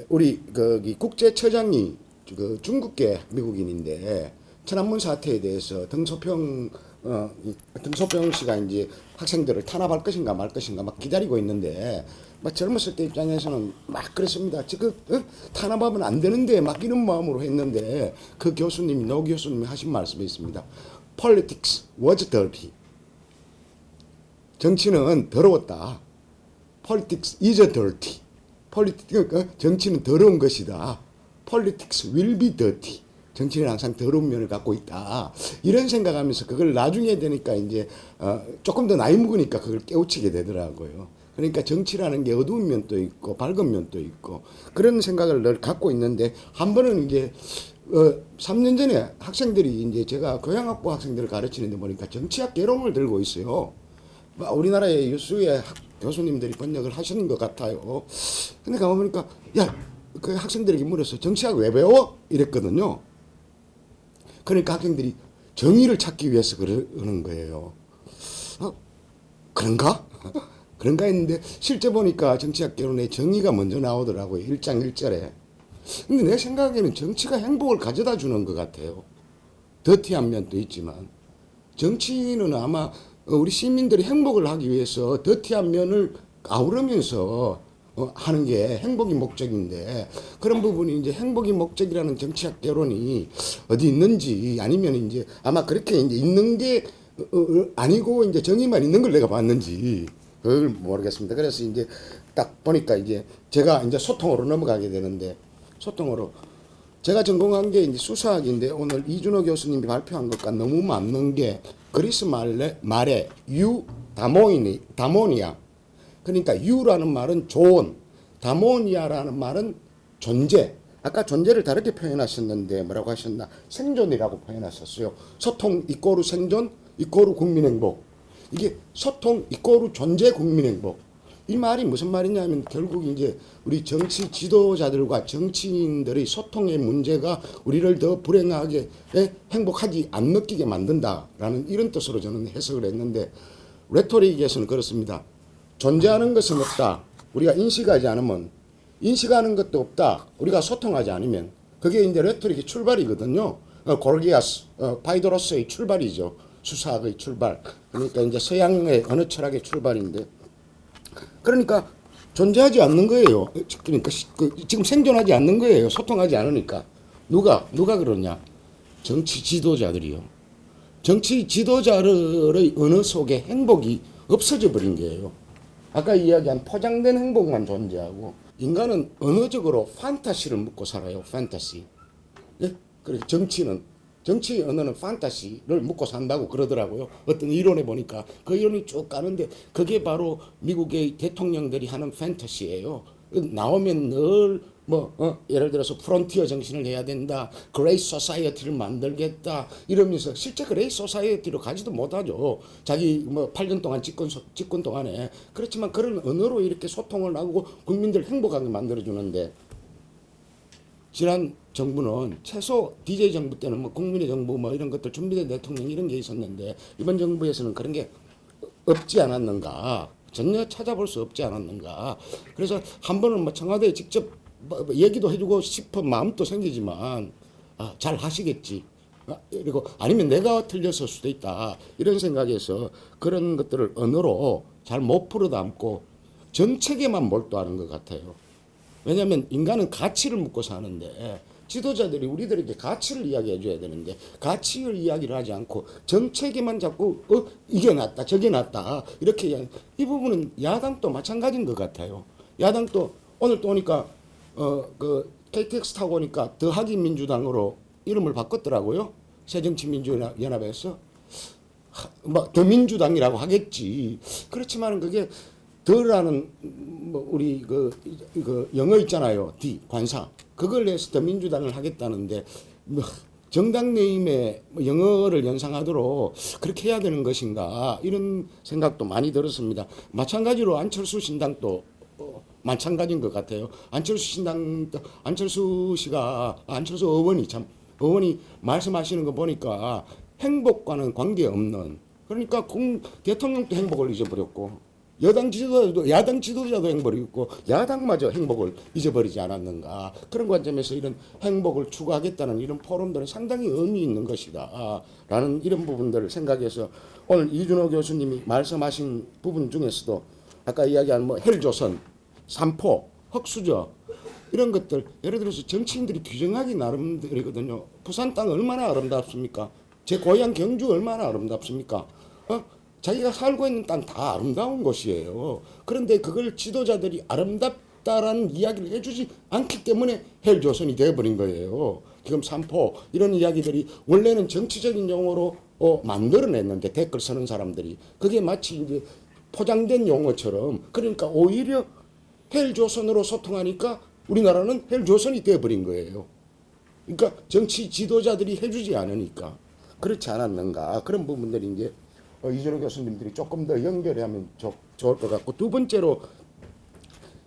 우리 거기 국제처장이 그 중국계 미국인인데 천안문 사태에 대해서 등소평 씨가 이제 학생들을 탄압할 것인가 말 것인가 막 기다리고 있는데 막 젊었을 때 입장에서는 막 그랬습니다. 지금 탄압하면 안 되는데 막 이런 마음으로 했는데 그 교수님이 노 교수님이 하신 말씀이 있습니다. Politics was dirty. 정치는 더러웠다. Politics is dirty. 그러니까 정치는 더러운 것이다. Politics will be dirty. 정치는 항상 더러운 면을 갖고 있다. 이런 생각하면서 그걸 나중에 되니까 이제 조금 더 나이 먹으니까 그걸 깨우치게 되더라고요. 그러니까 정치라는 게 어두운 면도 있고 밝은 면도 있고 그런 생각을 늘 갖고 있는데 한 번은 이제 3년 전에 학생들이 이제 제가 교양학부 학생들을 가르치는데 보니까 정치학 개론을 들고 있어요. 우리나라의 유수의 교수님들이 번역을 하시는 것 같아요. 근데 가보니까 야, 그 학생들에게 물어서 정치학 왜 배워? 이랬거든요. 그러니까 학생들이 정의를 찾기 위해서 그러는 거예요. 그런가? 그런가 했는데 실제 보니까 정치학 개론에 정의가 먼저 나오더라고요. 1장 1절에. 근데 내 생각에는 정치가 행복을 가져다 주는 것 같아요. 더티한 면도 있지만 정치는 아마 우리 시민들이 행복을 하기 위해서 더티한 면을 아우르면서 하는 게 행복이 목적인데 그런 부분이 이제 행복이 목적이라는 정치학 개론이 어디 있는지 아니면 이제 아마 그렇게 이제 있는 게 아니고 이제 정의만 있는 걸 내가 봤는지 그걸 모르겠습니다. 그래서 이제 딱 보니까 이제 제가 이제 소통으로 넘어가게 되는데 소통으로 제가 전공한 게 이제 수사학인데 오늘 이준호 교수님이 발표한 것과 너무 맞는 게 그리스 말에 다모니아 그러니까 유라는 말은 조언, 다모니아라는 말은 존재. 아까 존재를 다르게 표현하셨는데 뭐라고 하셨나? 생존이라고 표현하셨어요. 소통 이꼬르 생존 이꼬르 국민행복. 이게 소통 이꼬르 존재 국민행복. 이 말이 무슨 말이냐면 결국 이제 우리 정치 지도자들과 정치인들의 소통의 문제가 우리를 더 불행하게 행복하지 안 느끼게 만든다라는 이런 뜻으로 저는 해석을 했는데 레토릭에서는 그렇습니다. 존재하는 것은 없다. 우리가 인식하지 않으면 인식하는 것도 없다. 우리가 소통하지 않으면 그게 이제 레토릭의 출발이거든요. 골기아스, 파이도로스의 출발이죠. 수사학의 출발. 그러니까 이제 서양의 언어 철학의 출발인데 그러니까 존재하지 않는 거예요. 그러니까 지금 생존하지 않는 거예요. 소통하지 않으니까. 누가 그러냐? 정치 지도자들이요. 정치 지도자들의 언어 속에 행복이 없어져 버린 거예요. 아까 이야기한 포장된 행복만 존재하고 인간은 언어적으로 판타시를 묻고 살아요. 판타시. 예? 그래서 정치 언어는 판타시를 묻고 산다고 그러더라고요. 어떤 이론에 보니까 그 이론이 쭉 가는데 그게 바로 미국의 대통령들이 하는 판타시예요. 나오면 늘 예를 들어서 프론티어 정신을 해야 된다. 그레이트 소사이어티를 만들겠다. 이러면서 실제 그레이트 소사이어티로 가지도 못하죠. 자기 8년 동안 집권 동안에. 그렇지만 그런 언어로 이렇게 소통을 하고 국민들 행복하게 만들어주는데 지난 정부는 최소 DJ 정부 때는 국민의 정부 이런 것들 준비된 대통령 이런 게 있었는데 이번 정부에서는 그런 게 없지 않았는가. 전혀 찾아볼 수 없지 않았는가. 그래서 한 번은 청와대에 직접 얘기도 해주고 싶은 마음도 생기지만 잘 하시겠지. 그리고 아니면 내가 틀렸을 수도 있다. 이런 생각에서 그런 것들을 언어로 잘 못 풀어담고 정책에만 몰두하는 것 같아요. 왜냐하면 인간은 가치를 묻고 사는데 지도자들이 우리들에게 가치를 이야기해 줘야 되는데 가치를 이야기를 하지 않고 정책에만 자꾸 이게 낫다 저게 낫다 이렇게 이야기. 이 부분은 야당도 마찬가지인 것 같아요. 야당도 오늘 또 오니까 그 KTX 타고 오니까 더하기 민주당으로 이름을 바꿨더라고요. 새정치민주연합에서 더민주당이라고 하겠지. 그렇지만 그게 더라는 우리 그 영어 있잖아요. D 관사 그걸 해서 더민주당을 하겠다는데 정당 네임에 영어를 연상하도록 그렇게 해야 되는 것인가 이런 생각도 많이 들었습니다. 마찬가지로 안철수 신당도 마찬가지인 것 같아요. 안철수 의원이 말씀하시는 거 보니까 행복과는 관계없는 그러니까 대통령도 행복을 잊어버렸고 여당 지도자도 야당 지도자도 행복을 잊고 야당마저 행복을 잊어버리지 않았는가. 그런 관점에서 이런 행복을 추구하겠다는 이런 포럼들은 상당히 의미 있는 것이다 라는 이런 부분들을 생각해서 오늘 이준호 교수님이 말씀하신 부분 중에서도 아까 이야기한 뭐 헬조선, 삼포, 흑수저 이런 것들 예를 들어서 정치인들이 규정하기 나름대로거든요. 부산 땅 얼마나 아름답습니까? 제 고향 경주 얼마나 아름답습니까? 자기가 살고 있는 땅 다 아름다운 곳이에요. 그런데 그걸 지도자들이 아름답다라는 이야기를 해주지 않기 때문에 헬조선이 되어버린 거예요. 지금 삼포 이런 이야기들이 원래는 정치적인 용어로 만들어냈는데 댓글 쓰는 사람들이 그게 마치 이제 포장된 용어처럼 그러니까 오히려 헬조선으로 소통하니까 우리나라는 헬조선이 되어버린 거예요. 그러니까 정치 지도자들이 해주지 않으니까 그렇지 않았는가 그런 부분들이 이제 이준호 교수님들이 조금 더 연결하면 좋을 것 같고 두 번째로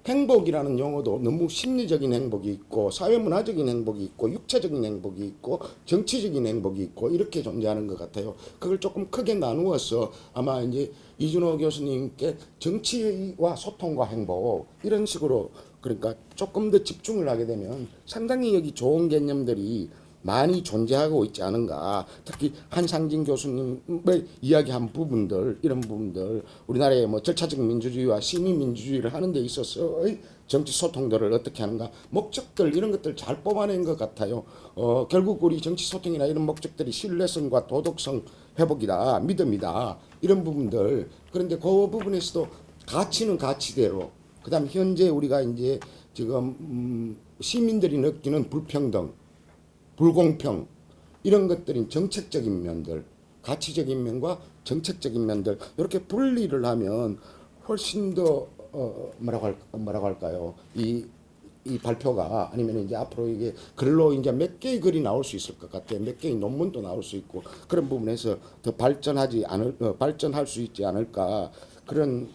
행복이라는 용어도 너무 심리적인 행복이 있고 사회문화적인 행복이 있고 육체적인 행복이 있고 정치적인 행복이 있고 이렇게 존재하는 것 같아요. 그걸 조금 크게 나누어서 아마 이제 이준호 교수님께 정치와 소통과 행복 이런 식으로 그러니까 조금 더 집중을 하게 되면 상당히 여기 좋은 개념들이 많이 존재하고 있지 않은가. 특히 한상진 교수님의 이야기한 부분들 이런 부분들 우리나라의 뭐 절차적 민주주의와 시민 민주주의를 하는 데 있어서의 정치 소통들을 어떻게 하는가 목적들 이런 것들 잘 뽑아낸 것 같아요. 결국 우리 정치 소통이나 이런 목적들이 신뢰성과 도덕성 회복이다 믿음이다 이런 부분들 그런데 그 부분에서도 가치는 가치대로 그다음 현재 우리가 이제 지금 시민들이 느끼는 불평등 불공평 이런 것들이 정책적인 면들 가치적인 면과 정책적인 면들 이렇게 분리를 하면 훨씬 더 뭐라고 할까요 이 발표가 아니면 이제 앞으로 이게 글로 이제 몇 개의 글이 나올 수 있을 것 같아요. 몇 개의 논문도 나올 수 있고 그런 부분에서 더 발전할 수 있지 않을까 그런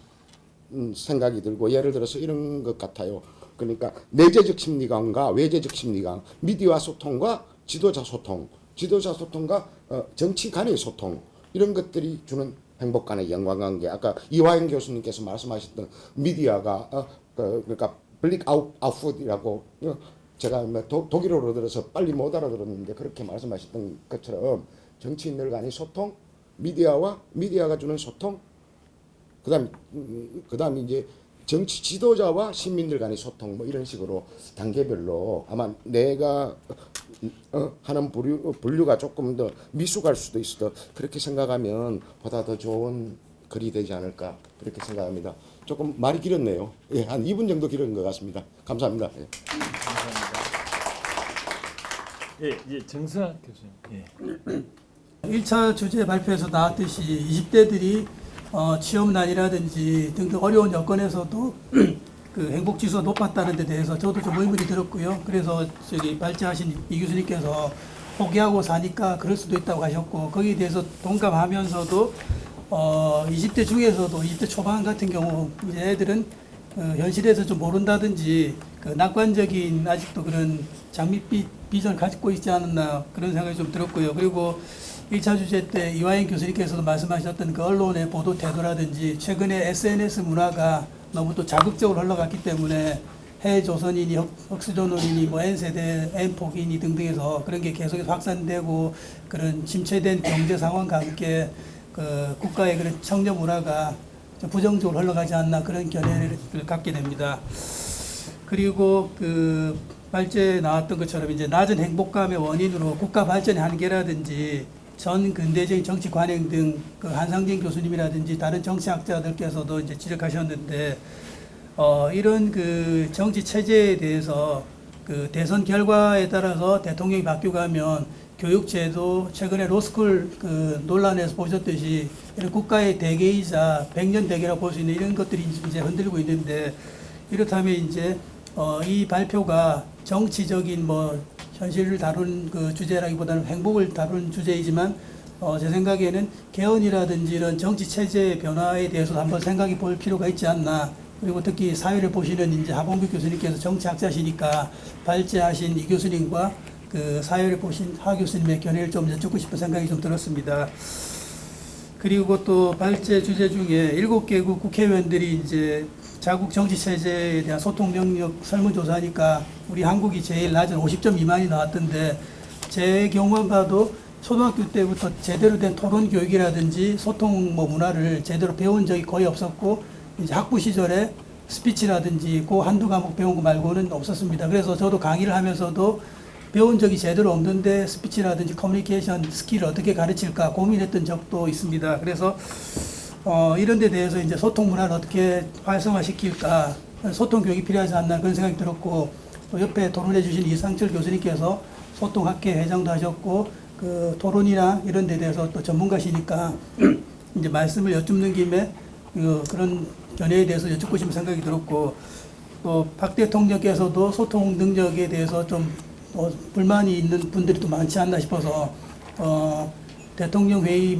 생각이 들고 예를 들어서 이런 것 같아요. 그러니까 내재적 심리관과 외재적 심리관, 미디어와 소통과 지도자 소통과 정치 간의 소통 이런 것들이 주는 행복 간의 연관관계. 아까 이화영 교수님께서 말씀하셨던 미디어가 그러니까 블릭 아웃풋이라고 제가 독일어로 들어서 빨리 못 알아들었는데 그렇게 말씀하셨던 것처럼 정치인들 간의 소통, 미디어가 주는 소통, 그다음 이제 정치 지도자와 시민들 간의 소통 뭐 이런 식으로 단계별로 아마 내가 하는 분류가 조금 더 미숙할 수도 있어. 그렇게 생각하면 보다 더 좋은 글이 되지 않을까 그렇게 생각합니다. 조금 말이 길었네요. 예, 한 2분 정도 길은 것 같습니다. 감사합니다. 예. 예, 정승학 교수님. 예. 1차 주제 발표에서 나왔듯이 20대들이 취업난이라든지 등등 어려운 여건에서도 그 행복지수가 높았다는 데 대해서 저도 좀 의문이 들었고요. 그래서 발제하신 이 교수님께서 포기하고 사니까 그럴 수도 있다고 하셨고 거기에 대해서 동감하면서도 20대 중에서도 20대 초반 같은 경우 이제 애들은 현실에서 좀 모른다든지 그 낙관적인 아직도 그런 장밋빛 비전을 가지고 있지 않았나 그런 생각이 좀 들었고요. 그리고 1차 주제 때 이화영 교수님께서도 말씀하셨던 그 언론의 보도 태도라든지 최근에 SNS 문화가 너무 또 자극적으로 흘러갔기 때문에 해외 조선인이 흑수저론이니 뭐 N세대, N폭이니 등등해서 그런 게 계속해서 확산되고 그런 침체된 경제 상황과 함께 그 국가의 그런 청년 문화가 좀 부정적으로 흘러가지 않나 그런 견해를 갖게 됩니다. 그리고 그 발제에 나왔던 것처럼 이제 낮은 행복감의 원인으로 국가 발전의 한계라든지 전 근대적인 정치 관행 등 그 한상진 교수님이라든지 다른 정치학자들께서도 이제 지적하셨는데 이런 그 정치 체제에 대해서 그 대선 결과에 따라서 대통령이 바뀌어가면 교육제도 최근에 로스쿨 그 논란에서 보셨듯이 이런 국가의 대계이자 100년 대계라고 볼 수 있는 이런 것들이 이제 흔들고 있는데 이렇다면 이제 이 발표가 정치적인 뭐 현실을 다룬 그 주제라기보다는 행복을 다룬 주제이지만 제 생각에는 개헌이라든지 이런 정치 체제의 변화에 대해서도 한번 생각해 볼 필요가 있지 않나. 그리고 특히 사회를 보시는 이제 하범규 교수님께서 정치학자시니까 발제하신 이 교수님과 그 사회를 보신 하 교수님의 견해를 좀 여쭙고 싶은 생각이 좀 들었습니다. 그리고 또 발제 주제 중에 7개국 국회의원들이 이제 자국 정치 체제에 대한 소통 능력 설문조사하니까 우리 한국이 제일 낮은 50점 미만이 나왔던데, 제 경우만 봐도 초등학교 때부터 제대로 된 토론 교육이라든지 소통 문화를 제대로 배운 적이 거의 없었고, 이제 학부 시절에 스피치라든지 그 한두 과목 배운 거 말고는 없었습니다. 그래서 저도 강의를 하면서도 배운 적이 제대로 없는데 스피치라든지 커뮤니케이션 스킬을 어떻게 가르칠까 고민했던 적도 있습니다. 그래서 이런 데 대해서 이제 소통 문화를 어떻게 활성화시킬까, 소통 교육이 필요하지 않나 그런 생각이 들었고, 또 옆에 토론해 주신 이상철 교수님께서 소통학회 회장도 하셨고, 그 토론이나 이런 데 대해서 또 전문가시니까 이제 말씀을 여쭙는 김에 그런 견해에 대해서 여쭙고 싶은 생각이 들었고, 또 박 대통령께서도 소통 능력에 대해서 좀 불만이 있는 분들이 또 많지 않나 싶어서 대통령 회의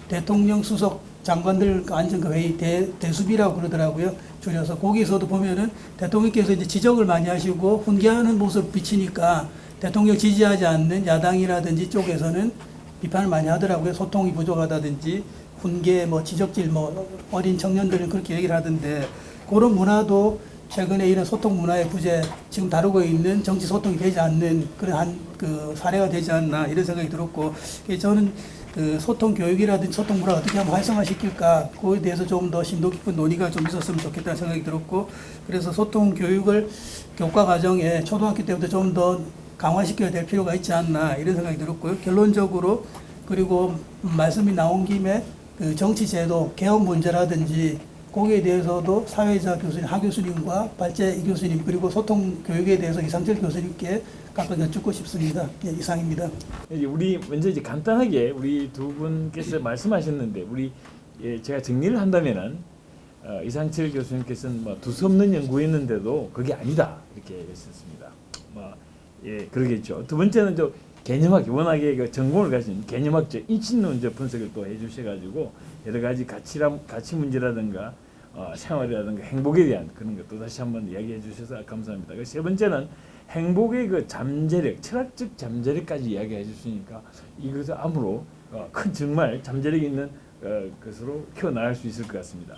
대통령 수석 장관들 앉은 그 회의 대수비라고 그러더라고요. 줄여서 거기서도 보면은 대통령께서 이제 지적을 많이 하시고 훈계하는 모습 비치니까 대통령 지지하지 않는 야당이라든지 쪽에서는 비판을 많이 하더라고요. 소통이 부족하다든지 훈계 지적질 어린 청년들은 그렇게 얘기를 하던데, 그런 문화도 최근에 이런 소통 문화의 부재, 지금 다루고 있는 정치 소통이 되지 않는 그런 그 사례가 되지 않나 이런 생각이 들었고, 저는 그 소통 교육이라든지 소통 문화 어떻게 하면 활성화시킬까, 그거에 대해서 좀 더 심도 깊은 논의가 좀 있었으면 좋겠다는 생각이 들었고, 그래서 소통 교육을 교과 과정에 초등학교 때부터 좀 더 강화시켜야 될 필요가 있지 않나 이런 생각이 들었고요. 결론적으로, 그리고 말씀이 나온 김에 그 정치 제도 개혁 문제라든지 거기에 대해서도 사회자 교수님, 하 교수님과 발제 이 교수님, 그리고 소통 교육에 대해서 이상철 교수님께 각각 여쭙고 싶습니다. 예, 이상입니다. 우리 먼저 이제 간단하게 우리 두 분께서 말씀하셨는데, 제가 정리를 한다면은 이상철 교수님께서는 두서없는 연구했는데도 그게 아니다 이렇게 했었습니다. 그러겠죠. 두 번째는 개념학, 워낙에 그 전공을 가진 개념학적 인식론적 분석을 또 해주셔가지고 여러 가지 가치 문제라든가 생활이라든가 행복에 대한 그런 것도 다시 한번 이야기해 주셔서 감사합니다. 세 번째는 행복의 그 잠재력, 철학적 잠재력까지 이야기해 주시니까 이것을 암으로 정말 잠재력 있는 것으로 키워나갈 수 있을 것 같습니다.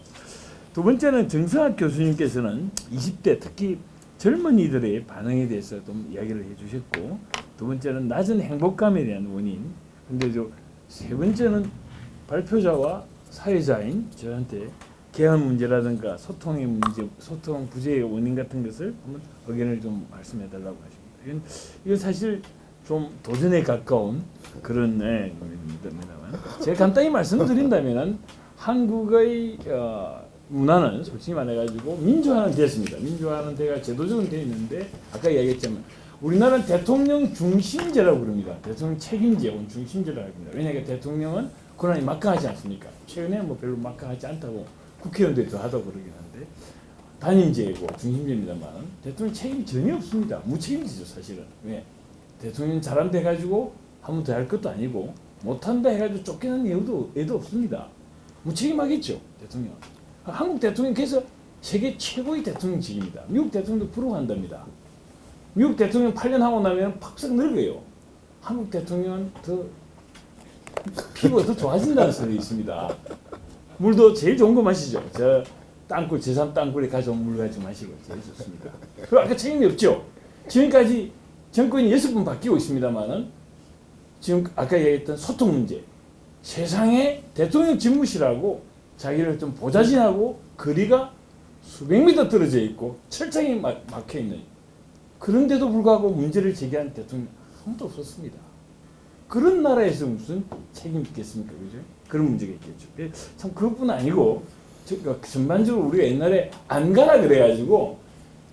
두 번째는 정성학 교수님께서는 20대 특히 젊은이들의 반응에 대해서 좀 이야기를 해주셨고, 두 번째는 낮은 행복감에 대한 원인, 근데 세 번째는 발표자와 사회자인 저한테 개헌 문제라든가 소통의 문제, 소통 부재의 원인 같은 것을 한번 의견을 좀 말씀해달라고 하십니다. 이건 사실 좀 도전에 가까운 그런 고민입니다만, 제가 간단히 말씀드린다면은 한국의 문화는 솔직히 말해가지고 민주화는 됐습니다. 민주화는 돼가 제도적으로 되어 있는데, 아까 이야기했지만 우리나라는 대통령 중심제라고 부릅니다. 대통령 책임제 혹은 중심제라고 합니다. 왜냐하면 대통령은 권한이 막강하지 않습니까? 최근에 별로 막강하지 않다고 국회의원들이 더 하다고 그러긴 한데, 단임제고 중심제입니다만 대통령 책임이 전혀 없습니다. 무책임지죠 사실은. 왜? 대통령 잘한다 해가지고 하면 더 할 것도 아니고, 못한다 해가지고 쫓겨난 애도 없습니다. 무책임하겠죠 대통령. 한국 대통령께서 세계 최고의 대통령직입니다. 미국 대통령도 부러워한답니다. 미국 대통령 8년 하고 나면 팍싹 늙어요. 한국 대통령은 더 피부가 더 좋아진다는 소리 있습니다. 물도 제일 좋은 거 마시죠. 저 땅굴, 제3 땅굴에 가져온 물 가지고 마시고 제일 좋습니다. 그리고 아까 책임이 없죠. 지금까지 정권이 6번 바뀌고 있습니다만은 지금 아까 얘기했던 소통 문제, 세상에 대통령 집무실하고 자기를 좀 보좌진하고 거리가 수백 미터 떨어져 있고 철창이 막혀 있는, 그런데도 불구하고 문제를 제기한 대통령 아무도 없었습니다. 그런 나라에서 무슨 책임이 있겠습니까? 그죠? 그런 문제가 있겠죠. 참 그것뿐 아니고 전반적으로 우리가 옛날에 안 가라 그래가지고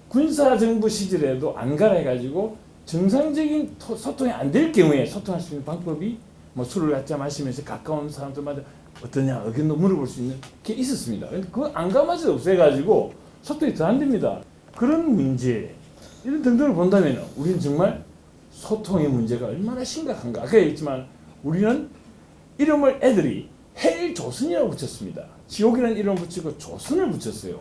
군사정부 시절에도 안 가라 해가지고 정상적인 소통이 안 될 경우에 소통할 수 있는 방법이 술을 갖자 마시면서 가까운 사람들마다 어떠냐 의견도 물어볼 수 있는 게 있었습니다. 근데 그거 안감아지 없애가지고 소통이 더 안 됩니다. 그런 문제 이런 등등을 본다면 우리는 정말 소통의 문제가 얼마나 심각한가. 아까 얘기했지만 우리는 이름을 애들이 헬조선이라고 붙였습니다. 지옥이라는 이름을 붙이고 조선을 붙였어요.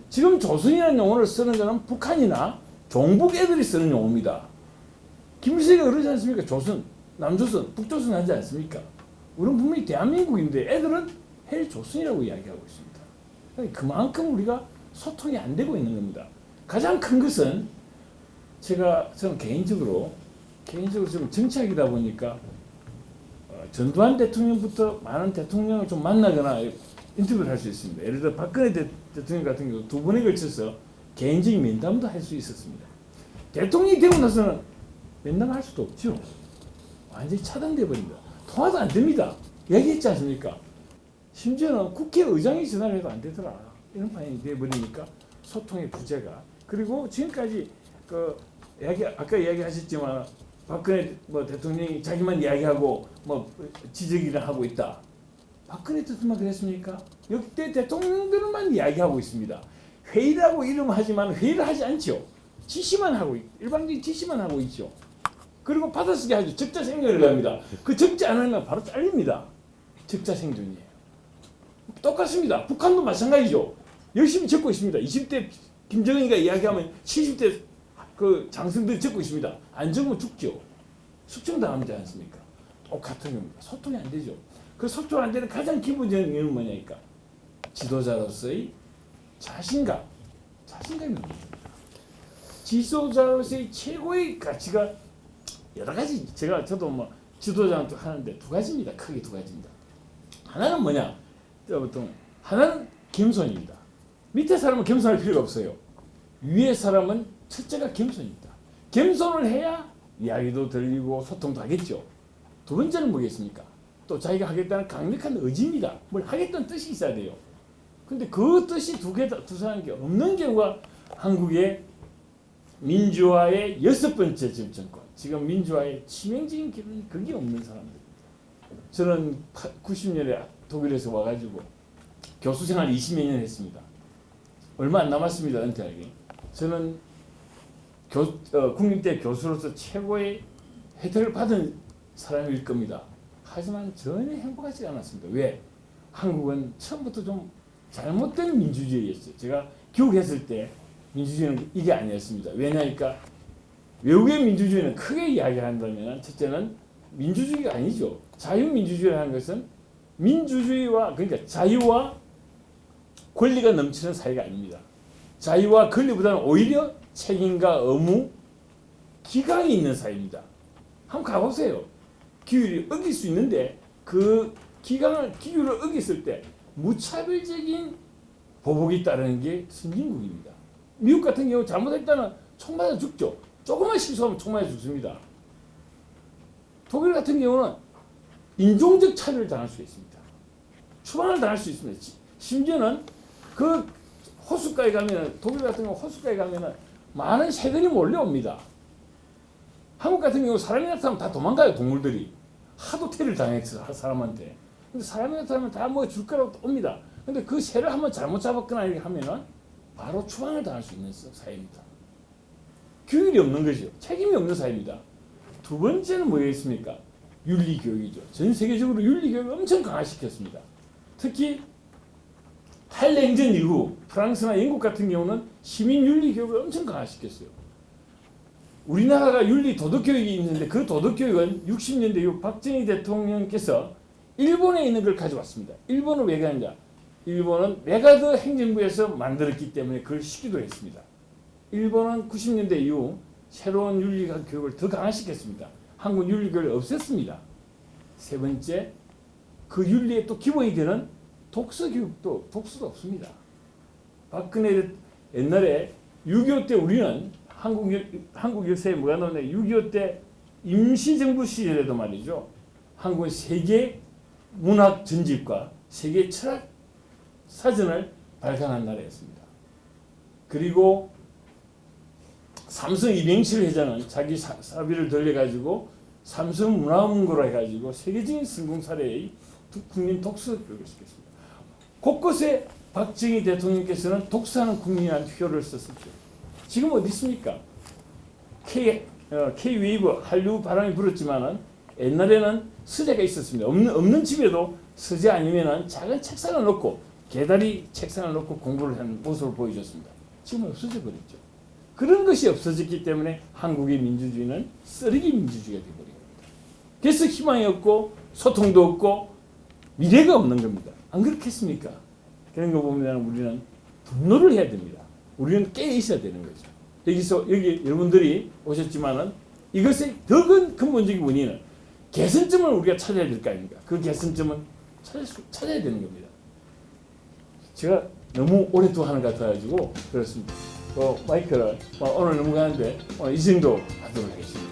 지금 조선이라는 용어를 쓰는 것은 북한이나 종북 애들이 쓰는 용어입니다. 김일성이가 그러지 않습니까? 조선, 남조선, 북조선 하지 않습니까? 우리는 분명히 대한민국인데 애들은 헬 조선이라고 이야기하고 있습니다. 그러니까 그만큼 우리가 소통이 안 되고 있는 겁니다. 가장 큰 것은 저는 개인적으로 좀 정치학이다 보니까 전두환 대통령부터 많은 대통령을 좀 만나거나 인터뷰를 할 수 있습니다. 예를 들어 박근혜 대통령 같은 경우 2번에 걸쳐서 개인적인 면담도 할 수 있었습니다. 대통령이 되고 나서는 면담할 수도 없죠. 완전히 차단돼 버립니다. 통화도 안 됩니다. 얘기했지 않습니까? 심지어는 국회의장이 전화를 해도 안 되더라. 이런 판이 돼 버리니까 소통의 부재가. 그리고 지금까지 아까 이야기하셨지만 박근혜 대통령이 자기만 이야기하고 지적이나 하고 있다. 박근혜 대통령만 그랬습니까? 역대 대통령들만 이야기하고 있습니다. 회의라고 이름하지만 회의를 하지 않죠. 지시만 하고 일방적인 지시만 하고 있죠. 그리고 받아쓰기 하죠. 적자생존을 합니다. 그 적지 않으면 바로 잘립니다. 적자생존이에요. 똑같습니다. 북한도 마찬가지죠. 열심히 적고 있습니다. 20대 김정은이가 이야기하면 70대 그 장성들이 적고 있습니다. 안 적으면 죽죠. 숙청당하지 않습니까? 똑같은 겁니다. 소통이 안 되죠. 그 소통 안 되는 가장 기본적인 이유는 뭐냐니까 지도자로서의 자신감이 없는 겁니다. 지도자로서의 최고의 가치가 여러 가지 저도 지도자한테 하는데 2가지입니다. 크게 2가지입니다. 하나는 뭐냐? 보통 하나는 겸손입니다. 밑에 사람은 겸손할 필요가 없어요. 위에 사람은 첫째가 겸손입니다. 겸손을 해야 이야기도 들리고 소통도 하겠죠. 2번째는 뭐겠습니까? 또 자기가 하겠다는 강력한 의지입니다. 뭘 하겠다는 뜻이 있어야 돼요. 근데 그 뜻이 두사한 게 없는 경우가 한국의 민주화의 6번째 지금 정권. 지금 민주화의 치명적인 기운이 그게 없는 사람들입니다. 저는 90년에 독일에서 와가지고 교수 생활 20몇 년 했습니다. 얼마 안 남았습니다. 은퇴하게. 저는 국립대 교수로서 최고의 혜택을 받은 사람일 겁니다. 하지만 전혀 행복하지 않았습니다. 왜? 한국은 처음부터 좀 잘못된 민주주의였어요. 제가 교육했을 때 민주주의는 이게 아니었습니다. 왜냐니까 외국의 민주주의는 크게 이야기한다면 첫째는 민주주의가 아니죠. 자유민주주의라는 것은 민주주의와 그러니까 자유와 권리가 넘치는 사회가 아닙니다. 자유와 권리보다는 오히려 책임과 의무, 기강이 있는 사회입니다. 한번 가보세요. 규율이 어길 수 있는데 그 기율을 어겼을 때 무차별적인 보복이 따르는 게 선진국입니다. 미국 같은 경우 잘못했다는 총 맞아 죽죠. 조금만 실수하면 총 맞아 죽습니다. 독일 같은 경우는 인종적 차별을 당할 수 있습니다. 추방을 당할 수 있습니다. 심지어는 그 호숫가에 가면 독일 같은 경우 호숫가에 가면은 많은 새들이 몰려옵니다. 한국 같은 경우 사람이 나타나면 다 도망가요. 동물들이 하도 테러를 당했어 사람한테. 근데 사람이 나타나면 다 줄 거라고 옵니다. 근데 그 새를 한번 잘못 잡았거나 이렇게 하면은 바로 추방을 당할 수 있는 사회입니다. 규율이 없는 거죠. 책임이 없는 사회입니다. 2번째는 뭐였습니까? 윤리교육이죠. 전 세계적으로 윤리교육을 엄청 강화시켰습니다. 특히 한랭전 이후 프랑스나 영국 같은 경우는 시민 윤리교육을 엄청 강화시켰어요. 우리나라가 윤리 도덕교육이 있는데 그 도덕교육은 60년대 이후 박정희 대통령께서 일본에 있는 걸 가져왔습니다. 일본은 왜 그러냐? 일본은 메가드 행정부에서 만들었기 때문에 그걸 시키기도 했습니다. 일본은 90년대 이후 새로운 윤리학 교육을 더 강화시켰습니다. 한국 윤리교육을 없앴습니다. 3번째, 그 윤리의 또 기본이 되는 독서교육도 독서도 없습니다. 박근혜 옛날에 6.25 때 우리는 한국 역사에 뭐가 나오냐? 6.25 때 임시정부 시절에도 말이죠. 한국은 세계 문학 전집과 세계 철학 사전을 발간한 나라였습니다. 그리고 삼성 이병철 회장은 자기 사비를 돌려가지고 삼성 문화문고로 해가지고 세계적인 성공 사례의 국민 독서 교육을 시켰습니다. 곳곳에 박정희 대통령께서는 독서하는 국민이라는 표를 썼었죠. 지금 어디 있습니까? K-웨이브 한류 바람이 불었지만은 옛날에는 서재가 있었습니다. 없는 집에도 서재 아니면은 작은 책상을 놓고 계다리 책상을 놓고 공부를 하는 모습을 보여줬습니다. 지금 없어져 버렸죠. 그런 것이 없어졌기 때문에 한국의 민주주의는 쓰레기 민주주의가 되어버린 겁니다. 그래서 희망이 없고 소통도 없고 미래가 없는 겁니다. 안 그렇겠습니까? 그런 거 보면 우리는 분노를 해야 됩니다. 우리는 깨어 있어야 되는 거죠. 여기 여러분들이 오셨지만은 이것의 더 근본적인 원인은 개선점을 우리가 찾아야 될 거 아닙니까? 그 개선점은 찾아야 되는 겁니다. 제가 너무 오래 또 하는 것 같아가지고 그렇습니다. 마이크를 오늘 넘어가는데 이 정도 하도록 하겠습니다.